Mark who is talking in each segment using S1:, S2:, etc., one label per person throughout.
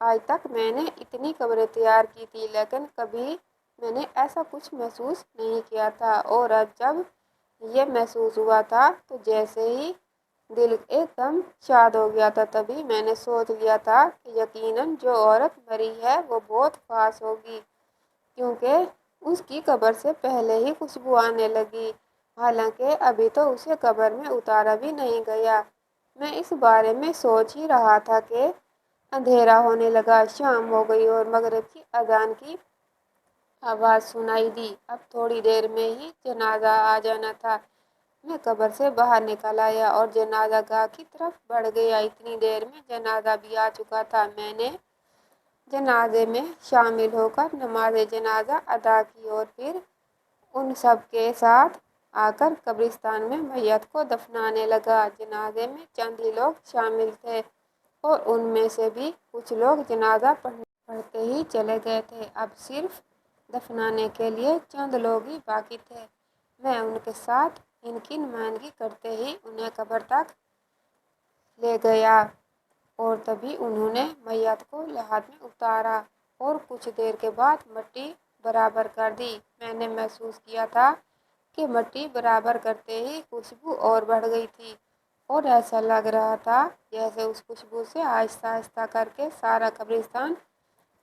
S1: آج تک میں نے اتنی قبریں تیار کی تھی لیکن کبھی میں نے ایسا کچھ محسوس نہیں کیا تھا، اور اب جب یہ محسوس ہوا تھا تو جیسے ہی دل ایک دم شاد ہو گیا تھا۔ تبھی میں نے سوچ لیا تھا کہ یقیناً جو عورت مری ہے وہ بہت خاص ہوگی، کیونکہ اس کی قبر سے پہلے ہی خوشبو آنے لگی، حالانکہ ابھی تو اسے قبر میں اتارا بھی نہیں گیا۔ میں اس بارے میں سوچ ہی رہا تھا کہ اندھیرا ہونے لگا، شام ہو گئی اور مغرب کی اذان کی آواز سنائی دی۔ اب تھوڑی دیر میں ہی جنازہ آ جانا تھا۔ میں قبر سے باہر نکل آیا اور جنازہ گاہ کی طرف بڑھ گیا۔ اتنی دیر میں جنازہ بھی آ چکا تھا۔ میں نے جنازے میں شامل ہو کر نماز جنازہ ادا کی اور پھر ان سب کے ساتھ آ کر قبرستان میں میت کو دفنانے لگا۔ جنازے میں چند ہی لوگ شامل تھے اور ان میں سے بھی کچھ لوگ جنازہ پڑھتے ہی چلے گئے تھے۔ اب صرف دفنانے کے لیے چند لوگ ہی باقی تھے۔ میں ان کے ساتھ ان کی نمائندگی کرتے ہی انہیں قبر تک لے گیا اور تبھی انہوں نے میت کو لحد میں اتارا اور کچھ دیر کے بعد مٹی برابر کر دی۔ میں نے محسوس کیا تھا کہ مٹی برابر کرتے ہی خوشبو اور بڑھ گئی تھی اور ایسا لگ رہا تھا جیسے اس خوشبو سے آہستہ آہستہ کر کے سارا قبرستان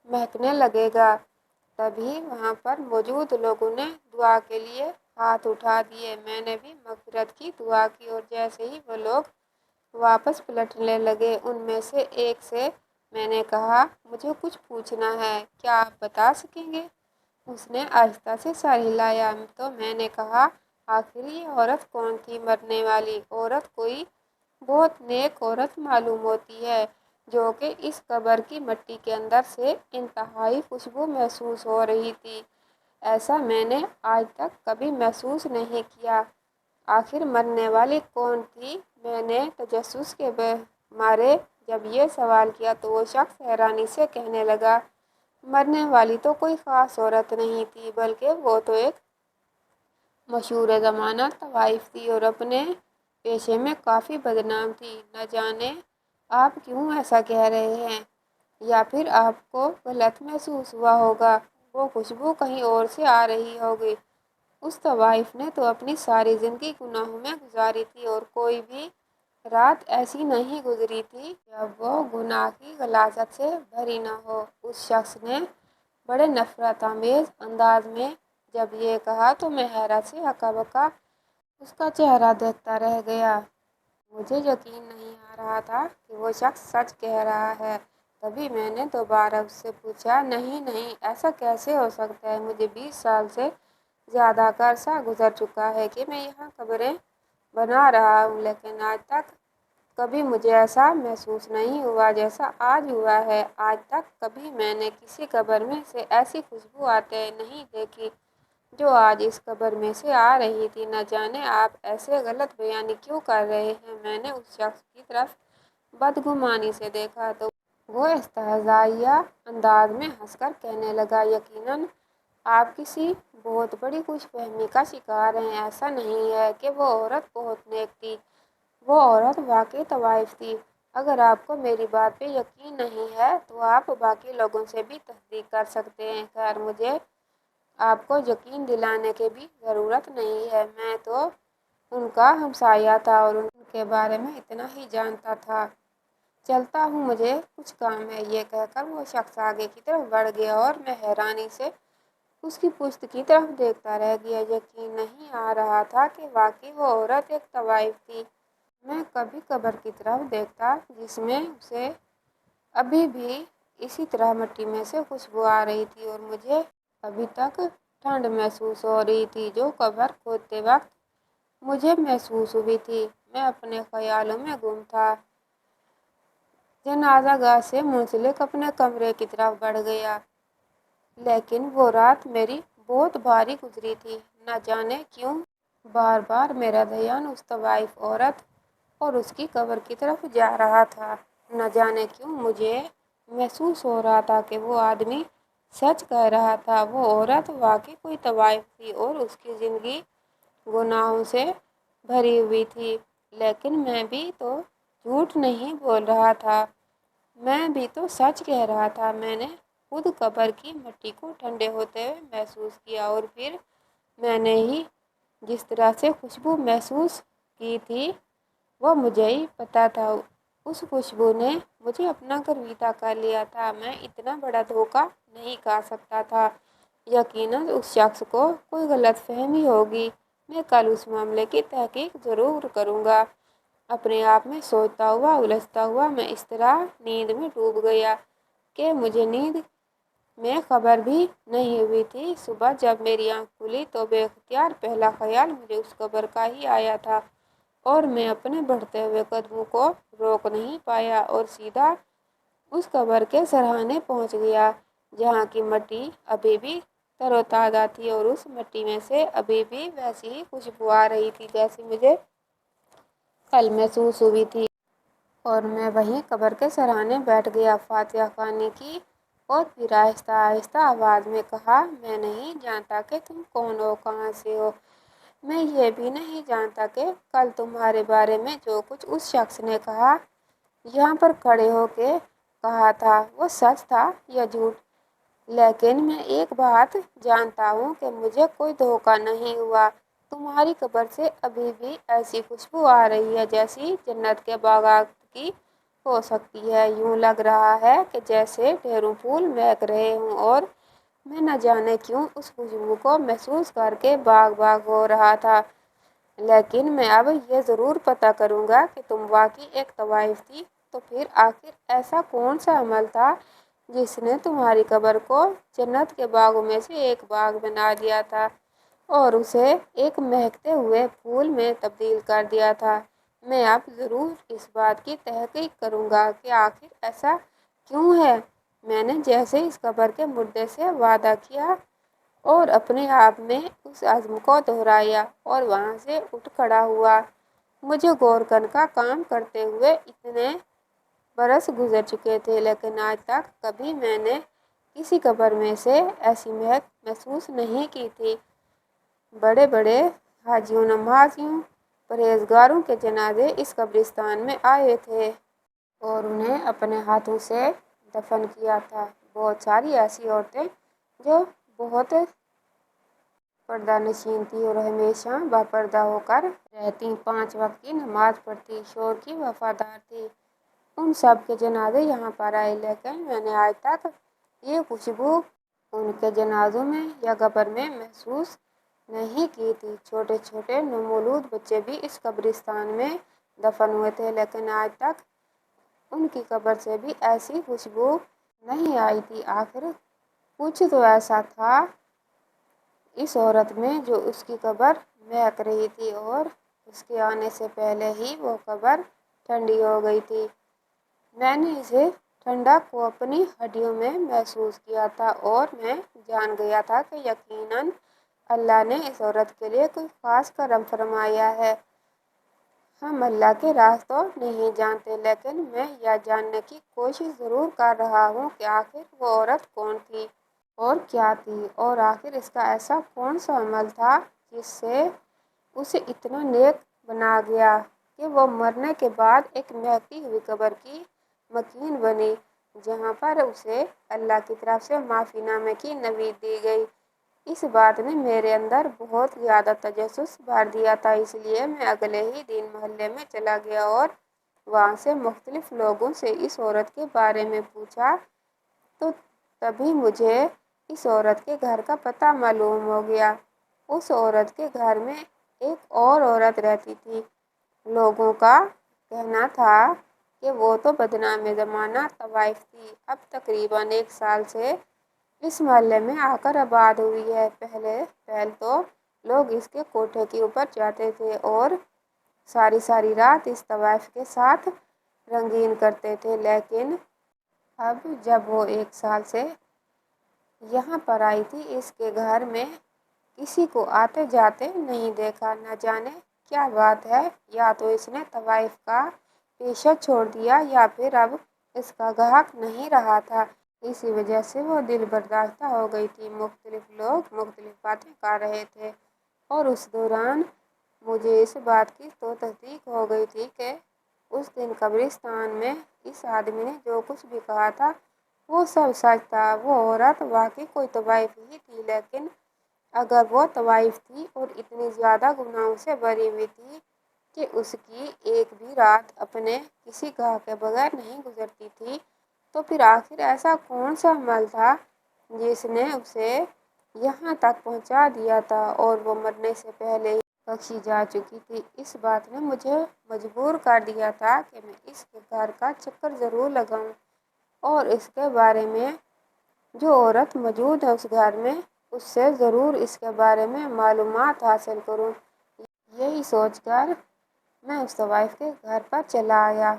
S1: مہکنے لگے گا۔ تبھی وہاں پر موجود لوگوں نے دعا کے لیے ہاتھ اٹھا دیے۔ میں نے بھی مغفرت کی دعا کی اور جیسے ہی وہ لوگ واپس پلٹنے لگے ان میں سے ایک سے میں نے کہا، مجھے کچھ پوچھنا ہے، کیا آپ بتا سکیں گے؟ اس نے آہستہ سے سر ہلایا تو میں نے کہا، آخر یہ عورت کون تھی؟ مرنے والی عورت کوئی بہت نیک عورت معلوم ہوتی ہے جو کہ اس قبر کی مٹی کے اندر سے انتہائی خوشبو محسوس ہو رہی تھی۔ ایسا میں نے آج تک کبھی محسوس نہیں کیا۔ آخر مرنے والی کون تھی؟ میں نے تجسس کے مارے جب یہ سوال کیا تو وہ شخص حیرانی سے کہنے لگا، مرنے والی تو کوئی خاص عورت نہیں تھی بلکہ وہ تو ایک مشہور زمانہ طوائف تھی اور اپنے پیشے میں کافی بدنام تھی۔ نہ جانے آپ کیوں ایسا کہہ رہے ہیں، یا پھر آپ کو غلط محسوس ہوا ہوگا، وہ خوشبو کہیں اور سے آ رہی ہوگی۔ اس طوائف نے تو اپنی ساری زندگی گناہوں میں گزاری تھی اور کوئی بھی رات ایسی نہیں گزری تھی جب وہ گناہ کی غلاظت سے بھری نہ ہو۔ اس شخص نے بڑے نفرت آمیز انداز میں جب یہ کہا تو میں حیرت سے ہکا بکا اس کا چہرہ دیکھتا رہ گیا۔ مجھے یقین نہیں آ رہا تھا کہ وہ شخص سچ کہہ رہا ہے۔ تبھی میں نے دوبارہ اس سے پوچھا، نہیں نہیں، ایسا کیسے ہو سکتا ہے؟ مجھے 20 سال سے زیادہ کا عرصہ گزر چکا ہے کہ میں یہاں قبریں بنا رہا ہوں، لیکن آج تک کبھی مجھے ایسا محسوس نہیں ہوا جیسا آج ہوا ہے۔ آج تک کبھی میں نے کسی قبر میں سے ایسی خوشبو آتے نہیں دیکھی جو آج اس قبر میں سے آ رہی تھی۔ نہ جانے آپ ایسے غلط بیانی کیوں کر رہے ہیں۔ میں نے اس شخص کی طرف بدگمانی سے دیکھا تو وہ استہزائیہ انداز میں ہنس کر کہنے لگا، یقیناً آپ کسی بہت بڑی غلط فہمی کا شکار ہیں۔ ایسا نہیں ہے کہ وہ عورت بہت نیک تھی، وہ عورت واقعی طوائف تھی۔ اگر آپ کو میری بات پہ یقین نہیں ہے تو آپ باقی لوگوں سے بھی تصدیق کر سکتے ہیں۔ خیر، مجھے آپ کو یقین دلانے کی بھی ضرورت نہیں ہے، میں تو ان کا ہمسایہ تھا اور ان کے بارے میں اتنا ہی جانتا تھا۔ چلتا ہوں، مجھے کچھ کام ہے۔ یہ کہہ کر وہ شخص آگے کی طرف بڑھ گیا اور میں حیرانی سے اس کی پشت کی طرف دیکھتا رہ گیا۔ یقین نہیں آ رہا تھا کہ واقعی وہ عورت ایک طوائف تھی۔ میں کبھی قبر کی طرف دیکھتا جس میں سے ابھی بھی اسی طرح مٹی میں سے خوشبو آ رہی تھی اور مجھے ابھی تک ٹھنڈ محسوس ہو رہی تھی جو قبر کھودتے وقت مجھے محسوس ہوئی تھی۔ میں اپنے خیالوں میں گم تھا، جنازہ گاہ سے منسلک اپنے کمرے کی طرف بڑھ گیا، لیکن وہ رات میری بہت بھاری گزری تھی۔ نہ جانے کیوں بار بار میرا دھیان اس طوائف عورت اور اس کی قبر کی طرف جا رہا تھا۔ نہ جانے کیوں مجھے محسوس ہو رہا تھا کہ وہ آدمی سچ کہہ رہا تھا، وہ عورت واقعی کوئی طوائف تھی اور اس کی زندگی گناہوں سے بھری ہوئی تھی۔ لیکن میں بھی تو جھوٹ نہیں بول رہا تھا۔ میں بھی تو سچ کہہ رہا تھا۔ میں نے خود قبر کی مٹی کو ٹھنڈے ہوتے ہوئے محسوس کیا، اور پھر میں نے ہی جس طرح سے خوشبو محسوس کی تھی وہ مجھے ہی پتہ تھا۔ اس خوشبو نے مجھے اپنا گرویدہ کر لیا تھا۔ میں اتنا بڑا دھوکہ نہیں کھا سکتا تھا۔ یقیناً اس شخص کو کوئی غلط فہمی ہوگی۔ میں کل اس معاملے کی تحقیق ضرور کروں گا۔ اپنے آپ میں سوچتا ہوا الجھتا ہوا میں اس طرح نیند میں ڈوب گیا کہ مجھے نیند میں خبر بھی نہیں ہوئی تھی۔ صبح جب میری آنکھ کھلی تو بے اختیار پہلا خیال مجھے اس قبر کا ہی آیا تھا، اور میں اپنے بڑھتے ہوئے قدموں کو روک نہیں پایا اور سیدھا اس قبر کے سرہانے پہنچ گیا، جہاں کی مٹی ابھی بھی تر و تازہ تھی، اور اس مٹی میں سے ابھی بھی ویسی ہی خوشبو آ رہی تھی جیسی مجھے کل محسوس ہوئی تھی۔ اور میں وہیں قبر کے سرہانے بیٹھ گیا، فاتحہ خوانی کی، اور پھر آہستہ آہستہ آواز میں کہا، میں نہیں جانتا کہ تم کون ہو، کہاں سے ہو۔ میں یہ بھی نہیں جانتا کہ کل تمہارے بارے میں جو کچھ اس شخص نے کہا، یہاں پر کھڑے ہو کے کہا تھا، وہ سچ تھا یا جھوٹ۔ لیکن میں ایک بات جانتا ہوں کہ مجھے کوئی دھوکہ نہیں ہوا۔ تمہاری قبر سے ابھی بھی ایسی خوشبو آ رہی ہے جیسی جنت کے باغات کی ہو سکتی ہے۔ یوں لگ رہا ہے کہ جیسے ڈھیروں پھول مہک رہے ہوں، اور میں نہ جانے کیوں اس خوشبو کو محسوس کر کے باغ باغ ہو رہا تھا۔ لیکن میں اب یہ ضرور پتہ کروں گا کہ تم واقعی ایک طوائف تھی۔ تو پھر آخر ایسا کون سا عمل تھا جس نے تمہاری قبر کو جنت کے باغوں میں سے ایک باغ بنا دیا تھا، اور اسے ایک مہکتے ہوئے پھول میں تبدیل کر دیا تھا؟ میں اب ضرور اس بات کی تحقیق کروں گا کہ آخر ایسا کیوں ہے۔ میں نے جیسے اس قبر کے مردے سے وعدہ کیا اور اپنے آپ میں اس عزم کو دہرایا اور وہاں سے اٹھ کھڑا ہوا۔ مجھے گورکھن کا کام کرتے ہوئے اتنے برس گزر چکے تھے، لیکن آج تک کبھی میں نے کسی قبر میں سے ایسی مہک محسوس نہیں کی تھی۔ بڑے بڑے حاجیوں، نمازیوں، پرہیزگاروں کے جنازے اس قبرستان میں آئے تھے اور انہیں اپنے ہاتھوں سے دفن کیا تھا۔ بہت ساری ایسی عورتیں جو بہت پردہ نشین تھیں اور ہمیشہ باپردہ ہو کر رہتی، 5 وقت کی نماز پڑھتی، شوہر کی وفادار تھیں، ان سب کے جنازے یہاں پر آئے، لیکن میں نے آج تک یہ خوشبو ان کے جنازوں میں یا قبر میں محسوس نہیں کی تھی۔ چھوٹے چھوٹے نومولود بچے بھی اس قبرستان میں دفن ہوئے تھے، لیکن آج تک ان کی قبر سے بھی ایسی خوشبو نہیں آئی تھی۔ آخر کچھ تو ایسا تھا اس عورت میں جو اس کی قبر مہک رہی تھی، اور اس کے آنے سے پہلے ہی وہ قبر ٹھنڈی ہو گئی تھی۔ میں نے اسے ٹھنڈک کو اپنی ہڈیوں میں محسوس کیا تھا، اور میں جان گیا تھا کہ یقیناً اللہ نے اس عورت کے لیے کوئی خاص کرم فرمایا ہے۔ ہم اللہ کے راز تو نہیں جانتے، لیکن میں یہ جاننے کی کوشش ضرور کر رہا ہوں کہ آخر وہ عورت کون تھی اور کیا تھی، اور آخر اس کا ایسا کون سا عمل تھا جس سے اسے اتنا نیک بنا گیا کہ وہ مرنے کے بعد ایک مہکتی ہوئی قبر کی مکین بنی، جہاں پر اسے اللہ کی طرف سے معافی نامے کی نوید دی گئی۔ اس بات نے میرے اندر بہت زیادہ تجسس بھر دیا تھا، اس لیے میں اگلے ہی دن محلے میں چلا گیا اور وہاں سے مختلف لوگوں سے اس عورت کے بارے میں پوچھا، تو تبھی مجھے اس عورت کے گھر کا پتہ معلوم ہو گیا۔ اس عورت کے گھر میں ایک اور عورت رہتی تھی۔ لوگوں کا کہنا تھا کہ وہ تو بدنام زمانہ طوائف تھی، اب تقریباً 1 سال سے اس محلے میں آ کر آباد ہوئی ہے۔ پہل تو لوگ اس کے کوٹھے کے اوپر جاتے تھے اور ساری ساری رات اس طوائف کے ساتھ رنگین کرتے تھے، لیکن اب جب وہ 1 سال سے یہاں پر آئی تھی، اس کے گھر میں کسی کو آتے جاتے نہیں دیکھا۔ نہ جانے کیا بات ہے، یا تو اس نے طوائف کا پیشہ چھوڑ دیا یا پھر اب اس کا گاہک نہیں رہا تھا، اسی وجہ سے وہ دل برداشتہ ہو گئی تھی۔ مختلف لوگ مختلف باتیں کر رہے تھے، اور اس دوران مجھے اس بات کی تو تصدیق ہو گئی تھی کہ اس دن قبرستان میں اس آدمی نے جو کچھ بھی کہا تھا وہ سب سچ تھا۔ وہ عورت واقعی کوئی طوائف ہی تھی، لیکن اگر وہ طوائف تھی اور اتنی زیادہ گناہوں سے بری ہوئی تھی کہ اس کی ایک بھی رات اپنے کسی گاہ کے بغیر نہیں گزرتی تھی، تو پھر آخر ایسا کون سا عمل تھا جس نے اسے یہاں تک پہنچا دیا تھا؟ اور وہ مرنے سے پہلے ہی بخشی جا چکی تھی۔ اس بات نے مجھے مجبور کر دیا تھا کہ میں اس کے گھر کا چکر ضرور لگاؤں اور اس کے بارے میں جو عورت موجود ہے اس گھر میں، اس سے ضرور اس کے بارے میں معلومات حاصل کروں۔ یہی سوچ کر میں اس طوائف کے گھر پر چلا آیا۔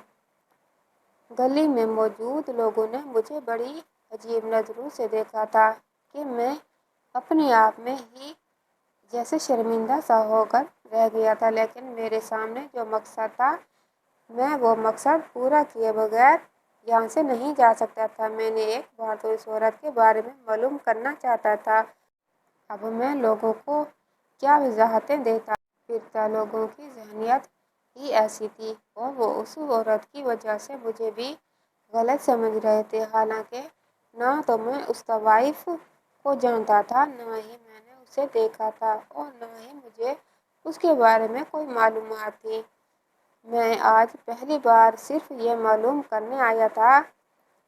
S1: گلی میں موجود لوگوں نے مجھے بڑی عجیب نظروں سے دیکھا تھا کہ میں اپنے آپ میں ہی جیسے شرمندہ سا ہو کر رہ گیا تھا، لیکن میرے سامنے جو مقصد تھا میں وہ مقصد پورا کیے بغیر یہاں سے نہیں جا سکتا تھا۔ میں نے ایک بار تو اس عورت کے بارے میں معلوم کرنا چاہتا تھا۔ اب میں لوگوں کو کیا وضاحتیں دیتا پھرتا؟ لوگوں کی ذہنیت ہی ایسی تھی اور وہ اس عورت کی وجہ سے مجھے بھی غلط سمجھ رہے تھے، حالانکہ نہ تو میں اس طوائف کو جانتا تھا، نہ ہی میں نے اسے دیکھا تھا اور نہ ہی مجھے اس کے بارے میں کوئی معلومات تھی۔ میں آج پہلی بار صرف یہ معلوم کرنے آیا تھا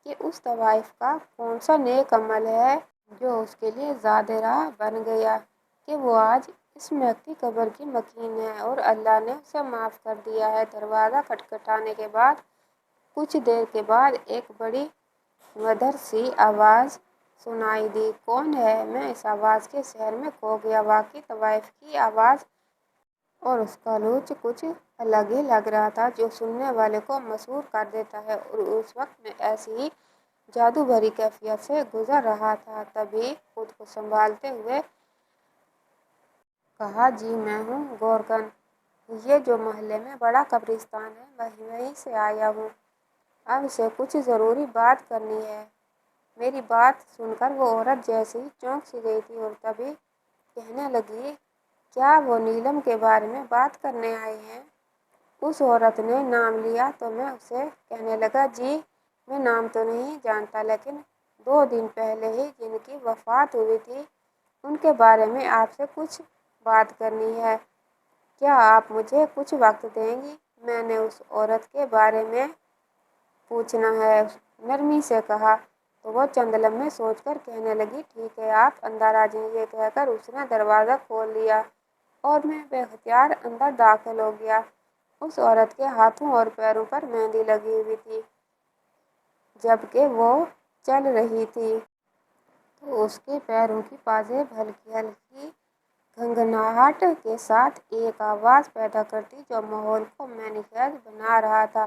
S1: کہ اس طوائف کا کون سا نیک عمل ہے جو اس کے لیے زاد راہ بن گیا کہ وہ آج اس مہک کی قبر کی مکین ہے اور اللہ نے اسے معاف کر دیا ہے۔ دروازہ کھٹکھٹانے کے بعد کچھ دیر کے بعد ایک بڑی مدھر سی آواز سنائی دی، "کون ہے؟" میں اس آواز کے سحر میں کھو گیا۔ واقعی طوائف کی آواز اور اس کا لہجہ کچھ الگ ہی لگ رہا تھا جو سننے والے کو مسحور کر دیتا ہے، اور اس وقت میں ایسی ہی جادو بھری کیفیت سے گزر رہا تھا۔ تبھی خود کو سنبھالتے ہوئے کہا، "جی میں ہوں گورکن، یہ جو محلے میں بڑا قبرستان ہے وہیں سے آیا ہوں، آپ سے کچھ ضروری بات کرنی ہے۔" میری بات سن کر وہ عورت جیسے ہی چونک سی گئی تھی اور تبھی کہنے لگی، "کیا وہ نیلم کے بارے میں بات کرنے آئے ہیں؟" اس عورت نے نام لیا تو میں اسے کہنے لگا، "جی میں نام تو نہیں جانتا، لیکن 2 دن پہلے ہی جن کی وفات ہوئی تھی ان کے بارے میں آپ سے کچھ بات کرنی ہے۔ کیا آپ مجھے کچھ وقت دیں گی؟ میں نے اس عورت کے بارے میں پوچھنا ہے، نرمی سے کہا۔ تو وہ چند لمحے سوچ کر کہنے لگی، "ٹھیک ہے، آپ اندر آ جائیں۔" یہ کہہ کر اس نے دروازہ کھول دیا اور میں بے اختیار اندر داخل ہو گیا۔ اس عورت کے ہاتھوں اور پیروں پر مہندی لگی ہوئی تھی، جبکہ وہ چل رہی تھی تو اس کے پیروں کی پاجیں ہلکی ہلکی گھنگھناہٹ کے ساتھ ایک آواز پیدا کرتی جو ماحول کو معنی خیز بنا رہا تھا۔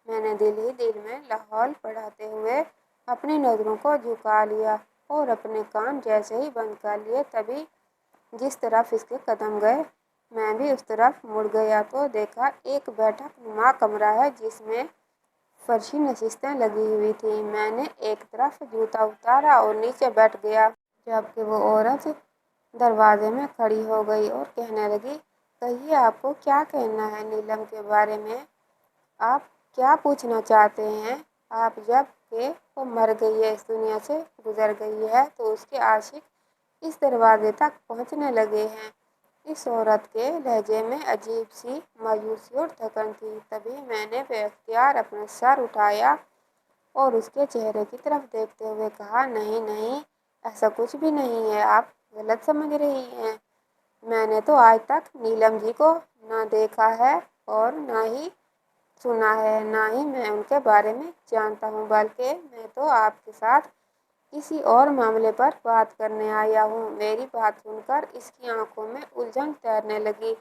S1: میں نے دل ہی دل میں لاحول پڑھاتے ہوئے اپنی نظروں کو جھکا لیا اور اپنے کان جیسے ہی بند کر لیے، تبھی جس طرف اس کے قدم گئے میں بھی اس طرف مڑ گیا تو دیکھا ایک بیٹھک نما کمرہ ہے جس میں فرشی نشستیں لگی ہوئی تھیں۔ میں نے ایک طرف جوتا اتارا اور نیچے بیٹھ گیا، جبکہ وہ عورت دروازے میں کھڑی ہو گئی اور کہنے لگی، "کہیے، آپ کو کیا کہنا ہے نیلم کے بارے میں؟ آپ کیا پوچھنا چاہتے ہیں؟ آپ جب کہ وہ مر گئی ہے، اس دنیا سے گزر گئی ہے، تو اس کے عاشق اس دروازے تک پہنچنے لگے ہیں۔" اس عورت کے لہجے میں عجیب سی مایوسی اور تھکن تھی۔ تبھی میں نے بے اختیار اپنا سر اٹھایا اور اس کے چہرے کی طرف دیکھتے ہوئے کہا، "نہیں نہیں، ایسا کچھ بھی نہیں ہے، آپ غلط سمجھ رہی ہیں۔ میں نے تو آج تک نیلم جی کو نہ دیکھا ہے اور نہ ہی سنا ہے، نہ ہی میں ان کے بارے میں جانتا ہوں، بلکہ میں تو آپ کے ساتھ کسی اور معاملے پر بات کرنے آیا ہوں۔" میری بات سن کر اس کی آنکھوں میں الجھن تیرنے لگی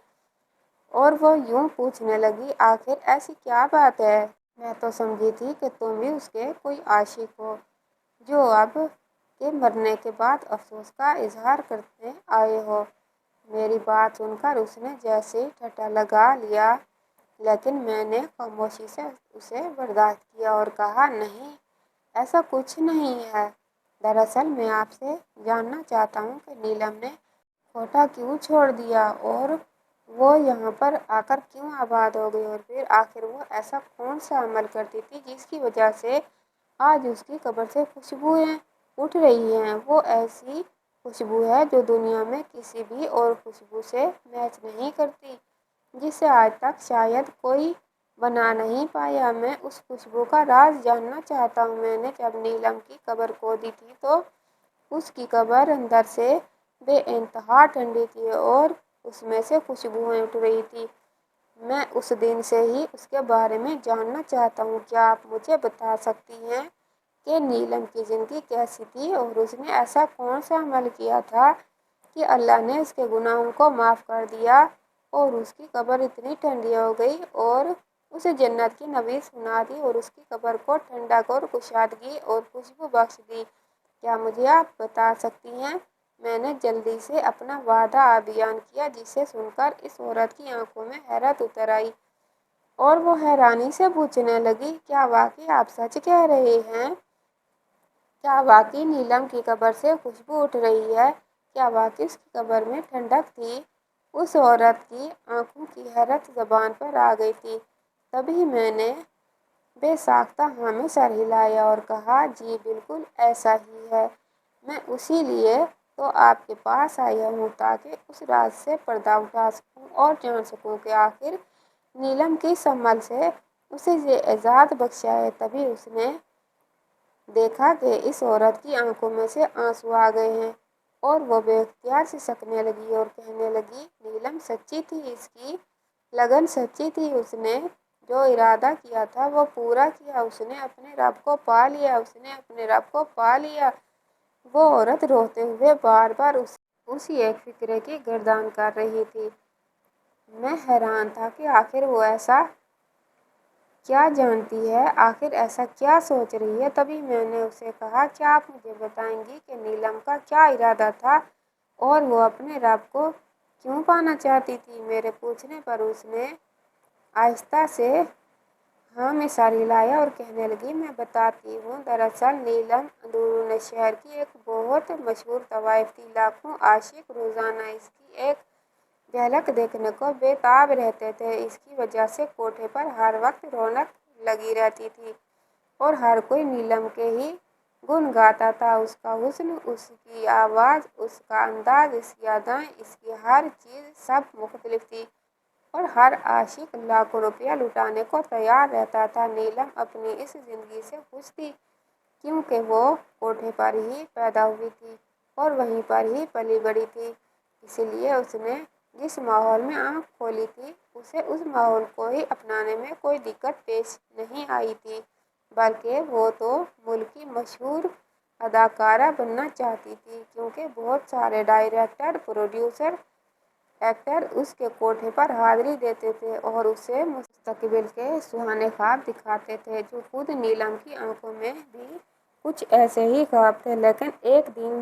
S1: اور وہ یوں پوچھنے لگی، "آخر ایسی کیا بات ہے؟ میں تو سمجھی تھی کہ تم بھی اس کے کوئی عاشق ہو جو اب کے مرنے کے بعد افسوس کا اظہار کرنے آئے ہو۔" میری بات سن کر اس نے جیسے ہی ٹھٹھا لگا لیا، لیکن میں نے خاموشی سے اسے برداشت کیا اور کہا، "نہیں، ایسا کچھ نہیں ہے۔ دراصل میں آپ سے جاننا چاہتا ہوں کہ نیلم نے کوٹا کیوں چھوڑ دیا اور وہ یہاں پر آ کر کیوں آباد ہو گئی، اور پھر آخر وہ ایسا کون سا عمل کرتی تھی جس کی وجہ سے آج اس کی قبر سے خوشبوئیں اٹھ رہی ہیں۔ وہ ایسی خوشبو ہے جو دنیا میں کسی بھی اور خوشبو سے میچ نہیں کرتی، جسے آج تک شاید کوئی بنا نہیں پایا۔ میں اس خوشبو کا راز جاننا چاہتا ہوں۔ میں نے جب نیلم کی قبر کھودی تھی تو اس کی قبر اندر سے بے انتہا ٹھنڈی تھی اور اس میں سے خوشبوئیں اٹھ رہی تھیں۔ میں اس دن سے ہی اس کے بارے میں جاننا چاہتا ہوں۔ کیا آپ مجھے بتا سکتی ہیں کہ نیلم کی زندگی کیسی تھی اور اس نے ایسا کون سا عمل کیا تھا کہ اللہ نے اس کے گناہوں کو معاف کر دیا اور اس کی قبر اتنی ٹھنڈی ہو گئی اور اسے جنت کی نوید سنا دی اور اس کی قبر کو ٹھنڈک اور کشادگی اور خوشبو بخش دی؟ کیا مجھے آپ بتا سکتی ہیں؟ میں نے جلدی سے اپنا وعدہ بیان کیا، جسے سن کر اس عورت کی آنکھوں میں حیرت اتر آئی اور وہ حیرانی سے پوچھنے لگی، کیا واقعی آپ سچ کہہ رہے ہیں؟ کیا واقعی نیلم کی قبر سے خوشبو اٹھ رہی ہے؟ کیا واقعی اس کی قبر میں ٹھنڈک تھی؟ اس عورت کی آنکھوں کی حیرت زبان پر آ گئی تھی۔ تبھی میں نے بے ساختہ ہاں میں سر ہلایا اور کہا، جی بالکل ایسا ہی ہے۔ میں اسی لیے تو آپ کے پاس آیا ہوں تاکہ اس راز سے پردہ اٹھا سکوں اور جان سکوں کہ آخر نیلم کس عمل سے اسے یہ اعزاز بخشا ہے۔ تبھی اس نے دیکھا کہ اس عورت کی آنکھوں میں سے آنسو آ گئے ہیں اور وہ بے اختیار سسکنے لگی اور کہنے لگی، نیلم سچی تھی، اس کی لگن سچی تھی، اس نے جو ارادہ کیا تھا وہ پورا کیا، اس نے اپنے رب کو پا لیا، اس نے اپنے رب کو پا لیا۔ وہ عورت روتے ہوئے بار بار اسی ایک فکرے کی گردان کر رہی تھی۔ میں حیران تھا کہ آخر وہ ایسا کیا جانتی ہے، آخر ایسا کیا سوچ رہی ہے۔ تبھی میں نے اسے کہا، کیا آپ مجھے بتائیں گی کہ نیلم کا کیا ارادہ تھا اور وہ اپنے رب کو کیوں پانا چاہتی تھی؟ میرے پوچھنے پر اس نے آہستہ سے ہاں میں سر ہلایا اور کہنے لگی، میں بتاتی ہوں۔ دراصل نیلم اندرون شہر کی ایک بہت مشہور طوائف تھی۔ لاکھوں عاشق روزانہ اس کی ایک جھلک دیکھنے کو بے تاب رہتے تھے۔ اس کی وجہ سے کوٹھے پر ہر وقت رونق لگی رہتی تھی اور ہر کوئی نیلم کے ہی گن گاتا تھا۔ اس کا حسن، اس کی آواز، اس کا انداز، اس کی ادائیں، اس کی ہر چیز سب مختلف تھی اور ہر عاشق لاکھوں روپیہ لٹانے کو تیار رہتا تھا۔ نیلم اپنی اس زندگی سے خوش تھی کیونکہ وہ کوٹھے پر ہی پیدا ہوئی تھی اور وہیں پر ہی پلی بڑھی تھی۔ اسی لیے اس نے جس ماحول میں آنکھ کھولی تھی، اسے اس ماحول کو ہی اپنانے میں کوئی دقت پیش نہیں آئی تھی، بلکہ وہ تو ملک کی مشہور اداکارہ بننا چاہتی تھی، کیونکہ بہت سارے ڈائریکٹر، پروڈیوسر، ایکٹر اس کے کوٹھے پر حاضری دیتے تھے اور اسے مستقبل کے سہانے خواب دکھاتے تھے، جو خود نیلم کی آنکھوں میں بھی کچھ ایسے ہی خواب تھے۔ لیکن ایک دن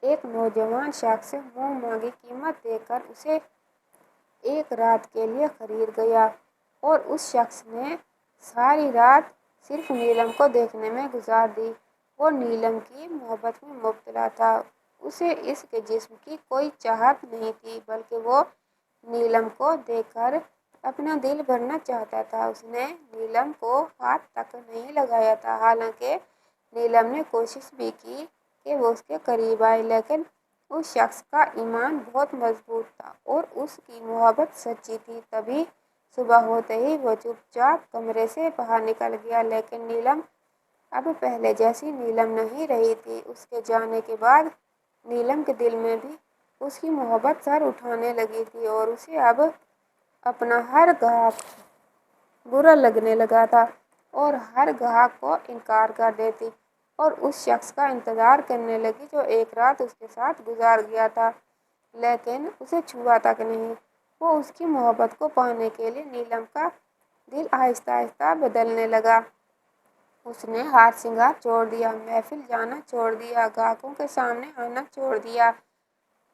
S1: ایک نوجوان شخص منہ مانگی قیمت دے کر اسے ایک رات کے لیے خرید گیا اور اس شخص نے ساری رات صرف نیلم کو دیکھنے میں گزار دی۔ وہ نیلم کی محبت میں مبتلا تھا۔ اسے اس کے جسم کی کوئی چاہت نہیں تھی، بلکہ وہ نیلم کو دیکھ کر اپنا دل بھرنا چاہتا تھا۔ اس نے نیلم کو ہاتھ تک نہیں لگایا تھا، حالانکہ نیلم نے کوشش بھی کی کہ وہ اس کے قریب آئے، لیکن اس شخص کا ایمان بہت مضبوط تھا اور اس کی محبت سچی تھی۔ تبھی صبح ہوتے ہی وہ چپ چاپ کمرے سے باہر نکل گیا، لیکن نیلم اب پہلے جیسی نیلم نہیں رہی تھی۔ اس کے جانے کے بعد نیلم کے دل میں بھی اس کی محبت سر اٹھانے لگی تھی اور اسے اب اپنا ہر گاہک برا لگنے لگا تھا اور ہر گاہک کو انکار کر دیتی اور اس شخص کا انتظار کرنے لگی جو ایک رات اس کے ساتھ گزار گیا تھا لیکن اسے چھوا تک نہیں۔ وہ اس کی محبت کو پانے کے لیے نیلم کا دل آہستہ آہستہ بدلنے لگا۔ اس نے ہار سنگار چھوڑ دیا، محفل جانا چھوڑ دیا، گاہکوں کے سامنے آنا چھوڑ دیا،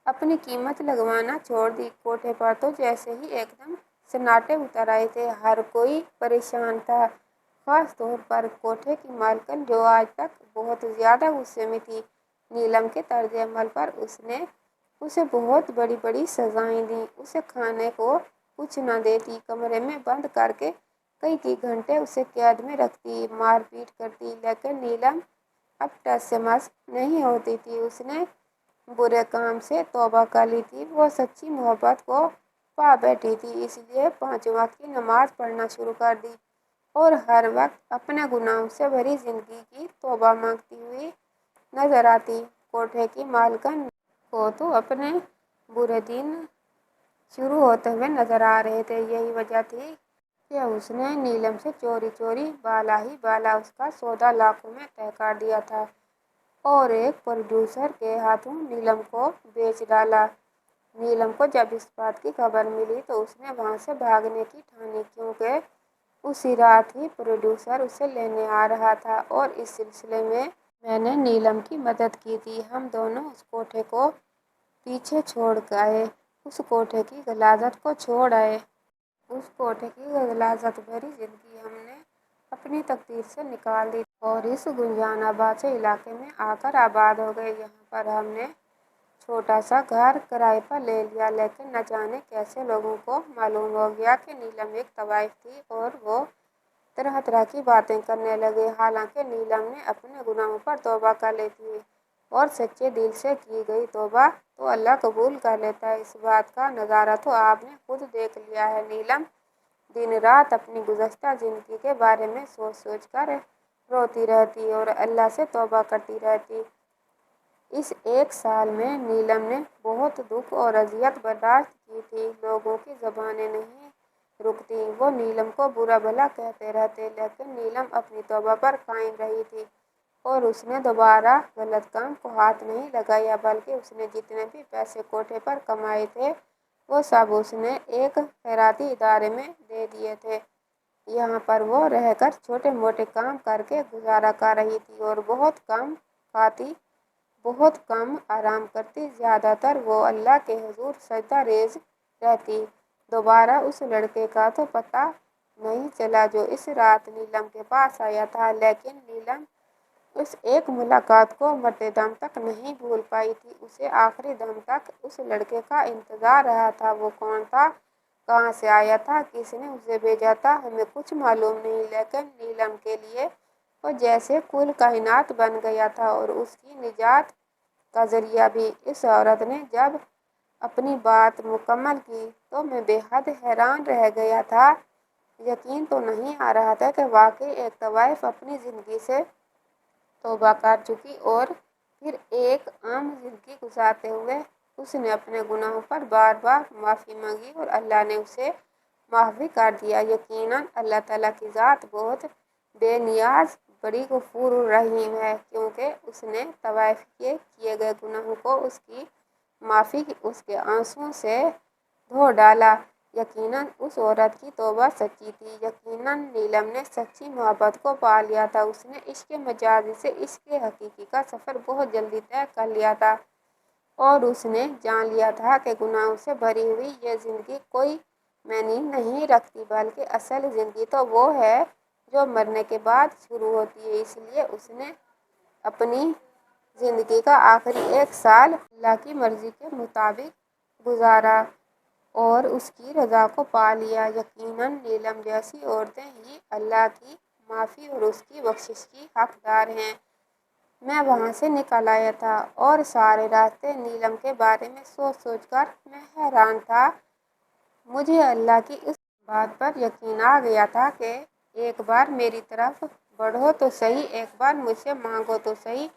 S1: اپنی قیمت لگوانا چھوڑ دی۔ کوٹھے پر تو جیسے ہی ایک دم سناٹے اتر آئے تھے، ہر کوئی پریشان تھا، خاص طور پر کوٹھے کی مالکن جو آج تک بہت زیادہ غصے میں تھی نیلم کے طرز عمل پر۔ اس نے اسے بہت بڑی بڑی سزائیں دیں، اسے کھانے کو کچھ نہ دیتی، کمرے میں بند کر کے کئی گھنٹے اسے قید میں رکھتی، مار پیٹ کرتی، لیکن نیلم اب ٹس سے مس نہیں ہوتی تھی۔ اس نے برے کام سے توبہ کر لی تھی، وہ سچی محبت کو پا بیٹھی تھی، اس لیے 5 وقت کی نماز پڑھنا شروع کر دی اور ہر وقت اپنے گناہوں سے بھری زندگی کی توبہ مانگتی ہوئی نظر آتی۔ کوٹھے کی مالکن کو تو اپنے برے دن شروع ہوتے ہوئے نظر آ رہے تھے، یہی وجہ تھی کہ اس نے نیلم سے چوری چوری بالا ہی بالا اس کا سودا لاکھوں میں طے کر دیا تھا اور ایک پروڈیوسر کے ہاتھوں نیلم کو بیچ ڈالا۔ نیلم کو جب اس بات کی خبر ملی تو اس نے وہاں سے بھاگنے کی ٹھانی، کیونکہ اسی رات ہی پروڈیوسر اسے لینے آ رہا تھا اور اس سلسلے میں نے نیلم کی مدد کی تھی۔ ہم دونوں اس کوٹھے کو پیچھے چھوڑ گئے، اس کوٹھے کی غلاظت کو چھوڑ آئے۔ اس کوٹھے کی غلاظت بھری زندگی ہم نے اپنی تقدیر سے نکال دی اور اس گنجان آباد سے علاقے میں آ کر آباد ہو گئے۔ یہاں پر ہم نے چھوٹا سا گھر کرائے پر لے لیا، لیکن نہ جانے کیسے لوگوں کو معلوم ہو گیا کہ نیلم ایک طوائف تھی اور وہ طرح طرح کی باتیں کرنے لگے۔ حالانکہ نیلم نے اپنے گناہوں پر توبہ کر لی تھی اور سچے دل سے کی گئی توبہ تو اللہ قبول کر لیتا ہے۔ اس بات کا نظارہ تو آپ نے خود دیکھ لیا ہے۔ نیلم دن رات اپنی گزشتہ زندگی کے بارے میں سوچ سوچ کر روتی رہتی اور اللہ سے توبہ کرتی رہتی۔ اس 1 سال میں نیلم نے بہت دکھ اور اذیت برداشت کی تھی۔ لوگوں کی زبانیں نہیں رکتیں، وہ نیلم کو برا بھلا کہتے رہتے، لیکن نیلم اپنی توبہ پر قائم رہی تھی اور اس نے دوبارہ غلط کام کو ہاتھ نہیں لگایا، بلکہ اس نے جتنے بھی پیسے کوٹھے پر کمائے تھے وہ سب اس نے ایک خیراتی ادارے میں دے دیے تھے۔ یہاں پر وہ رہ کر چھوٹے موٹے کام کر کے گزارا کر رہی تھی اور بہت کم کھاتی، بہت کم آرام کرتی، زیادہ تر وہ اللہ کے حضور سجدہ ریز رہتی۔ دوبارہ اس لڑکے کا تو پتہ نہیں چلا جو اس رات نیلم کے پاس آیا تھا، لیکن نیلم اس ایک ملاقات کو مرتے دم تک نہیں بھول پائی تھی۔ اسے آخری دم تک اس لڑکے کا انتظار رہا تھا۔ وہ کون تھا، کہاں سے آیا تھا، کس نے اسے بھیجا تھا، ہمیں کچھ معلوم نہیں، لیکن نیلم کے لیے وہ جیسے کل کائنات بن گیا تھا اور اس کی نجات کا ذریعہ بھی۔ اس عورت نے جب اپنی بات مکمل کی تو میں بے حد حیران رہ گیا تھا۔ یقین تو نہیں آ رہا تھا کہ واقعی ایک طوائف اپنی زندگی سے توبہ کر چکی اور پھر ایک عام زندگی گزارتے ہوئے اس نے اپنے گناہوں پر بار بار معافی مانگی اور اللہ نے اسے معاف بھی کر دیا۔ یقیناً اللہ تعالیٰ کی ذات بہت بے نیاز، بڑی غفور الرحیم ہے، کیونکہ اس نے طوائف کے کیے گئے گناہوں کو اس کی معافی کی اس کے آنسوؤں سے دھو ڈالا۔ یقیناً اس عورت کی توبہ سچی تھی، یقیناً نیلم نے سچی محبت کو پا لیا تھا۔ اس نے عشق مجازی سے عشق حقیقی کا سفر بہت جلدی طے کر لیا تھا اور اس نے جان لیا تھا کہ گناہوں سے بھری ہوئی یہ زندگی کوئی معنی نہیں رکھتی، بلکہ اصل زندگی تو وہ ہے جو مرنے کے بعد شروع ہوتی ہے۔ اس لیے اس نے اپنی زندگی کا آخری 1 سال اللہ کی مرضی کے مطابق گزارا اور اس کی رضا کو پا لیا۔ یقیناً نیلم جیسی عورتیں ہی اللہ کی معافی اور اس کی بخشش کی حقدار ہیں۔ میں وہاں سے نکل آیا تھا اور سارے راستے نیلم کے بارے میں سوچ سوچ کر میں حیران تھا۔ مجھے اللہ کی اس بات پر یقین آ گیا تھا کہ ایک بار میری طرف بڑھو تو صحیح، ایک بار مجھ سے مانگو تو صحیح۔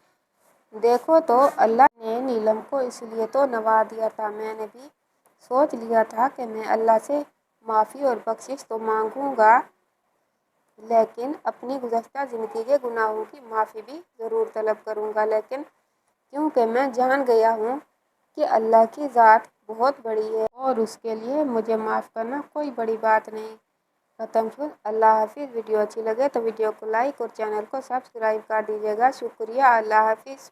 S1: دیکھو تو اللہ نے نیلم کو اس لیے تو نواز دیا تھا۔ میں نے بھی سوچ لیا تھا کہ میں اللہ سے معافی اور بخشش تو مانگوں گا، لیکن اپنی گزشتہ زندگی کے گناہوں کی معافی بھی ضرور طلب کروں گا، لیکن کیونکہ میں جان گیا ہوں کہ اللہ کی ذات بہت بڑی ہے اور اس کے لیے مجھے معاف کرنا کوئی بڑی بات نہیں۔ ختم شد۔ اللہ حافظ۔ ویڈیو اچھی لگے تو ویڈیو کو لائک اور چینل کو سبسکرائب کر دیجیے گا۔ شکریہ۔ اللہ حافظ۔